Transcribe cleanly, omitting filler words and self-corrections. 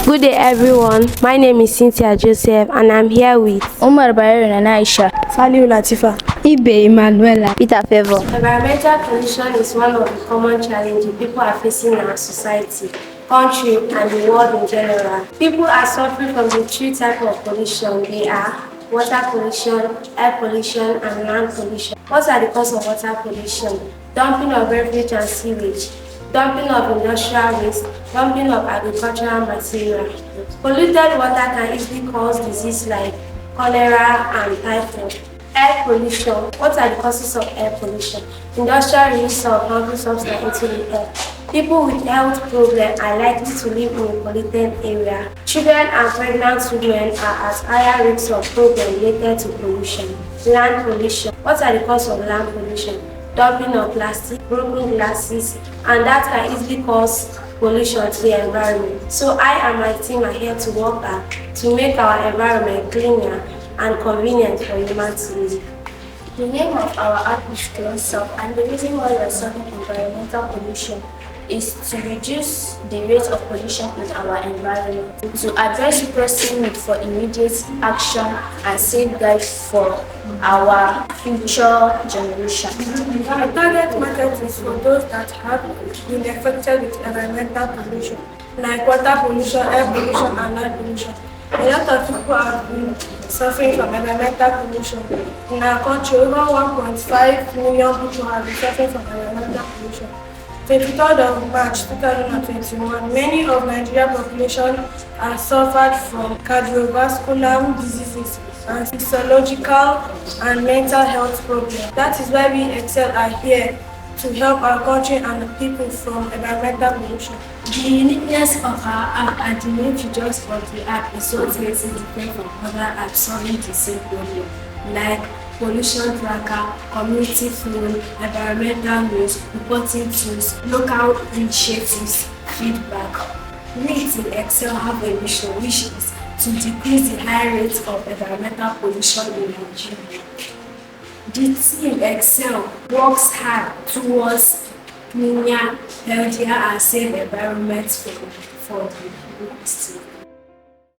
Good day, everyone. My name is Cynthia Joseph, and I'm here with Umar Bayero and Aisha. Saliu Latifa. Ibe Emanuela. Peter Favor. Environmental pollution is one of the common challenges people are facing in our society, country, and the world in general. People are suffering from the three types of pollution. They are water pollution, air pollution, and land pollution. What are the causes of water pollution? Dumping of refuge and sewage, dumping of industrial waste, dumping of agricultural material. Polluted water can easily cause disease like cholera and typhoid. Air pollution. What are the causes of air pollution? Industrial release of harmful substances into the air. People with health problems are likely to live in a polluted area. Children and pregnant women are at higher risks of problems related to pollution. Land pollution. What are the causes of land pollution? Dumping of plastic, broken glasses, and that can easily cause pollution to the environment. So I and my team are here to work hard to make our environment cleaner and convenient for humans to live. The name of our app is Clean Up, and the reason why we are solving environmental pollution is to reduce the rate of pollution in our environment, to address pressing need for immediate action and safeguard for our future generation. Our target market is for those that have been affected with environmental pollution, like water pollution, air pollution, and land pollution. A lot of people have been suffering from environmental pollution. In our country, over 1.5 million people have been suffering from environmental pollution. 23rd of March 2021, many of Nigeria's population are suffered from cardiovascular diseases and physiological and mental health problems. That is why we Excel are here to help our country and the people from environmental pollution. The uniqueness of our app and the main features of the app is what makes it different from other apps solving the same problem, like pollution tracker, community forum, environmental news, reporting tools, local initiatives, feedback. We in Excel have a mission, which is to decrease the high rate of environmental pollution in Nigeria. The team Excel works hard towards cleaner, healthier, and safe environments for the people.